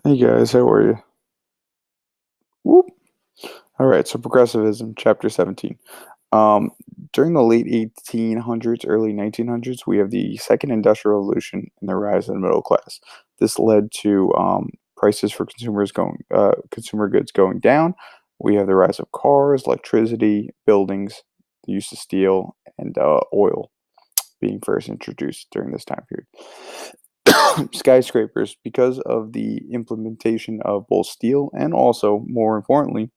Hey guys, how are you? Whoop. All right, so progressivism, chapter 17. Um, During the late 1800s, early 1900s, we have the second industrial revolution and the rise of the middle class. This led to prices for consumer goods going down. We have the rise of cars, electricity, buildings, the use of steel, and oil being first introduced during this time period. Skyscrapers, because of the implementation of both steel and also, more importantly,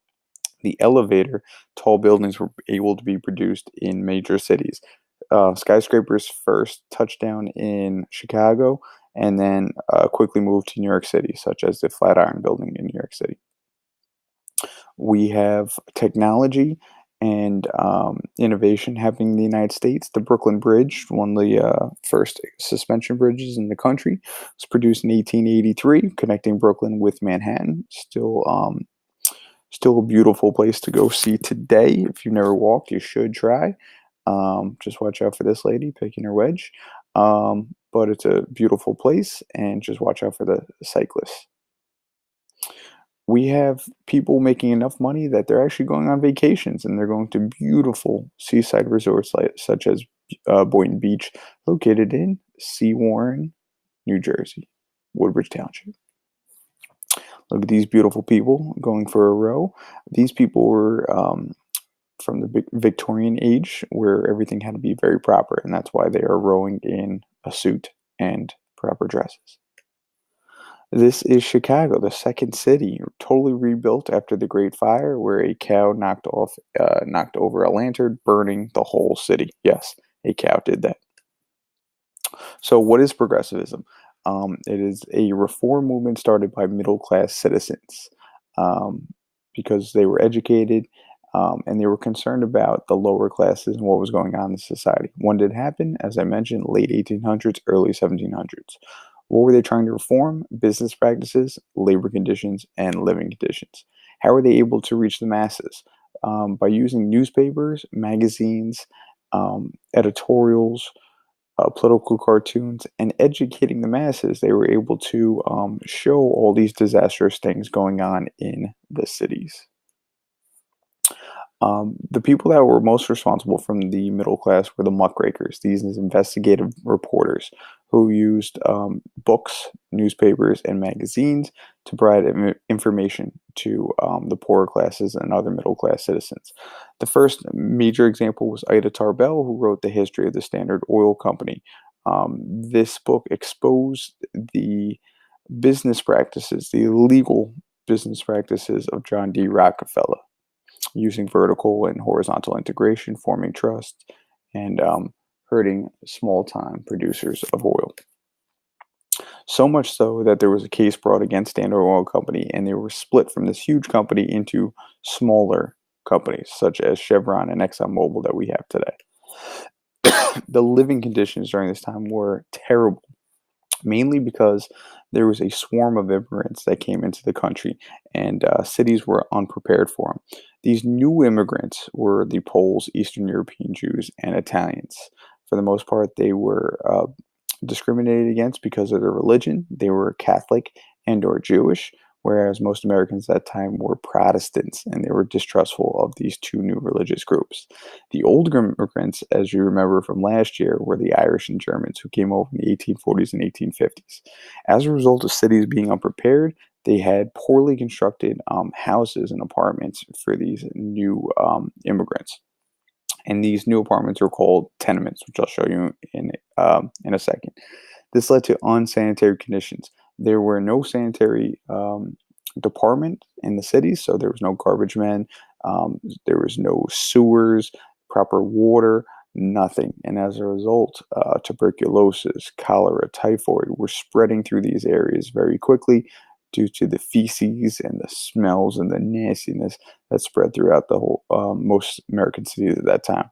the elevator, tall buildings were able to be produced in major cities. Skyscrapers first touched down in Chicago and then quickly moved to New York City, such as the Flatiron Building in New York City. We have technology and innovation happening in the United States. The Brooklyn Bridge, one of the first suspension bridges in the country, was produced in 1883, connecting Brooklyn with Manhattan. Still a beautiful place to go see today. If you've never walked, you should try. Just watch out for this lady picking her wedge. But it's a beautiful place, and just watch out for the cyclists. We have people making enough money that they're actually going on vacations and they're going to beautiful seaside resorts such as Boynton Beach, located in Seawarren, New Jersey, Woodbridge Township. Look at these beautiful people going for a row. These people were from the Victorian age where everything had to be very proper, and that's why they are rowing in a suit and proper dresses. This is Chicago, the second city, totally rebuilt after the Great Fire, where a cow knocked over a lantern, burning the whole city. Yes, a cow did that. So, what is progressivism? It is a reform movement started by middle class citizens um, because they were educated and they were concerned about the lower classes and what was going on in society. When did it happen? As I mentioned, late 1800s, early 1700s. What were they trying to reform? Business practices, labor conditions, and living conditions. How were they able to reach the masses? By using newspapers, magazines, editorials, political cartoons, and educating the masses, they were able to show all these disastrous things going on in the cities. The people that were most responsible from the middle class were the muckrakers, these investigative reporters who used books, newspapers, and magazines to provide information to the poorer classes and other middle class citizens. The first major example was Ida Tarbell, who wrote The History of the Standard Oil Company. This book exposed the business practices, the illegal business practices of John D. Rockefeller, using vertical and horizontal integration, forming trusts, and hurting small time producers of oil. So much so that there was a case brought against Standard Oil Company, and they were split from this huge company into smaller companies, such as Chevron and ExxonMobil that we have today. The living conditions during this time were terrible, mainly because there was a swarm of immigrants that came into the country, and cities were unprepared for them. These new immigrants were the Poles, Eastern European Jews, and Italians. For the most part, they were discriminated against because of their religion. They were Catholic and/or Jewish, whereas most Americans at that time were Protestants, and they were distrustful of these two new religious groups. The older immigrants, as you remember from last year, were the Irish and Germans who came over in the 1840s and 1850s. As a result of cities being unprepared, they had poorly constructed houses and apartments for these new immigrants. And these new apartments are called tenements, which I'll show you in a second. This led to unsanitary conditions. There were no sanitary department in the cities, so there was no garbage men, there was no sewers, proper water, nothing. And as a result, tuberculosis, cholera, typhoid were spreading through these areas very quickly due to the feces and the smells and the nastiness that spread throughout the whole most American cities at that time.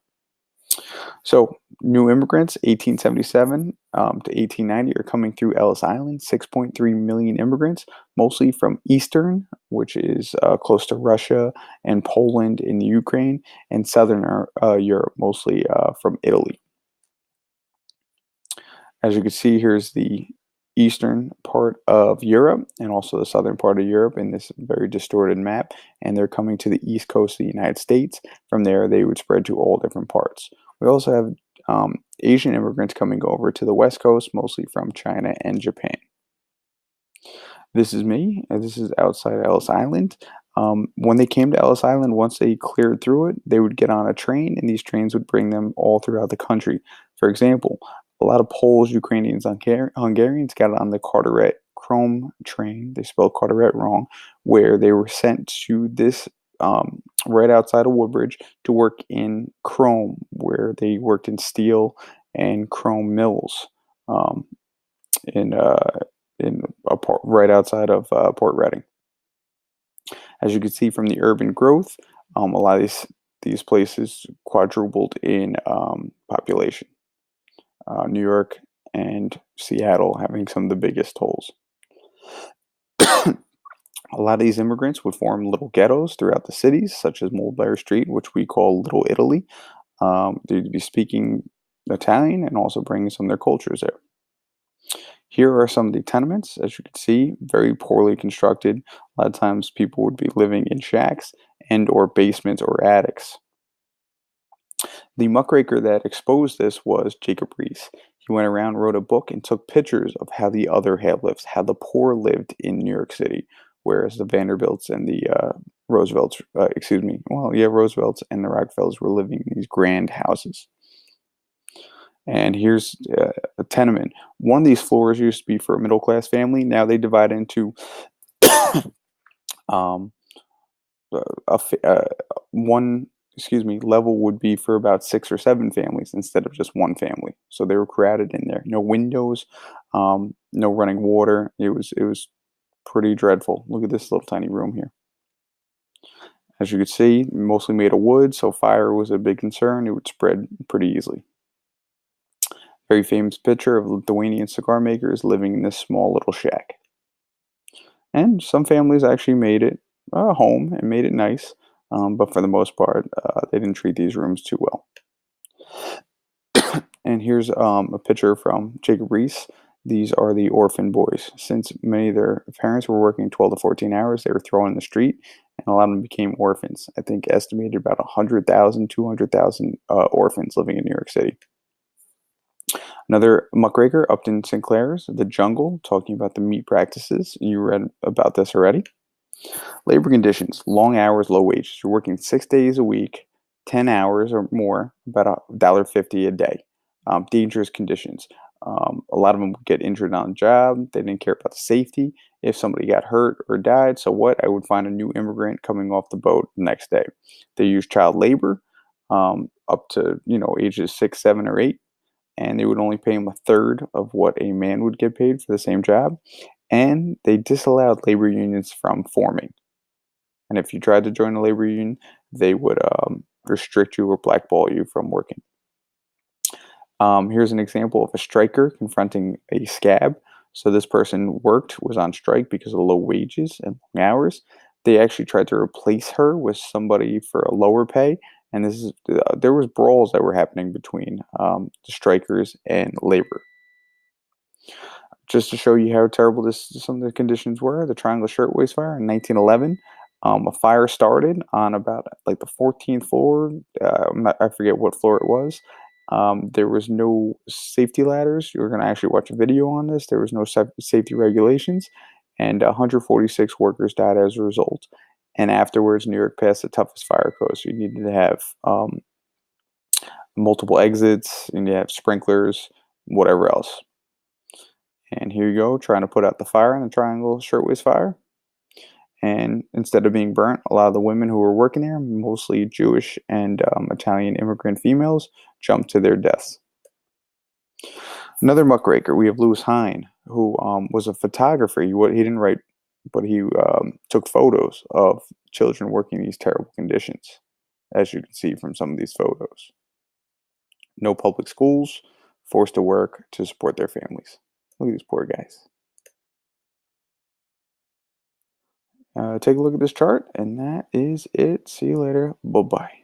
So, new immigrants, 1877 to 1890, are coming through Ellis Island. 6.3 million immigrants, mostly from Eastern, which is close to Russia, and Poland in the Ukraine, and Southern Europe, mostly from Italy. As you can see, here's the eastern part of Europe and also the southern part of Europe in this very distorted map, and they're coming to the east coast of the United States. From there, they would spread to all different parts. We also have Asian immigrants coming over to the west coast, mostly from China and Japan. This is me, and this is outside Ellis Island. When they came to Ellis Island, once they cleared through it, they would get on a train, and these trains would bring them all throughout the country. For example, a lot of Poles, Ukrainians, Hungarians got on the Carteret Chrome train. They spelled Carteret wrong, where they were sent to this right outside of Woodbridge to work in chrome, where they worked in steel and chrome mills. Um, in a port right outside of Port Reading. As you can see from the urban growth, a lot of these places quadrupled in population. New York and Seattle having some of the biggest tolls. A lot of these immigrants would form little ghettos throughout the cities, such as Mulberry Street, which we call Little Italy. They'd be speaking Italian and also bringing some of their cultures there. Here are some of the tenements. As you can see, very poorly constructed. A lot of times people would be living in shacks and or basements or attics. The muckraker that exposed this was Jacob Riis. He went around, wrote a book, and took pictures of how the other half lives, how the poor lived in New York City, whereas the Vanderbilts and the Roosevelts, Roosevelts and the Rockefellers were living in these grand houses. And here's a tenement. One of these floors used to be for a middle class family. Now they divide into um, one level would be for about 6 or 7 families instead of just one family. So they were crowded in there. No windows, no running water. It was pretty dreadful. Look at this little tiny room here. As you can see, mostly made of wood, so fire was a big concern. It would spread pretty easily. Very famous picture of Lithuanian cigar makers living in this small little shack. And some families actually made it a home and made it nice, but for the most part, they didn't treat these rooms too well. And here's a picture from Jacob Riis. These are the orphan boys. Since many of their parents were working 12 to 14 hours, they were thrown in the street, and a lot of them became orphans. I think estimated about 100,000, 200,000 orphans living in New York City. Another muckraker, Upton Sinclair's The Jungle, talking about the meat practices. You read about this already. Labor conditions, long hours, low wages. You're working 6 days a week, 10 hours or more, about $1.50 a day. Dangerous conditions. A lot of them would get injured on the job. They didn't care about the safety. If somebody got hurt or died, so what? I would find a new immigrant coming off the boat the next day. They use child labor up to ages 6, 7, or 8, and they would only pay him a third of what a man would get paid for the same job. And they disallowed labor unions from forming. And if you tried to join a labor union, they would restrict you or blackball you from working. Here's an example of a striker confronting a scab. So this person was on strike because of low wages and long hours. They actually tried to replace her with somebody for a lower pay, and there was brawls that were happening between the strikers and labor. Just to show you how terrible some of the conditions were, the Triangle Shirtwaist Fire in 1911. A fire started on about like the 14th floor. I forget what floor it was. There was no safety ladders. You're going to actually watch a video on this. There was no safety regulations, and 146 workers died as a result. And afterwards, New York passed the toughest fire code. So you needed to have multiple exits, and you have sprinklers, whatever else. And here you go, trying to put out the fire in the Triangle Shirtwaist Fire. And instead of being burnt, a lot of the women who were working there, mostly Jewish and Italian immigrant females, jumped to their deaths. Another muckraker, we have Louis Hine, who was a photographer. He didn't write, but he took photos of children working in these terrible conditions, as you can see from some of these photos. No public schools, forced to work to support their families. Look at these poor guys. Take a look at this chart, and that is it. See you later. Bye-bye.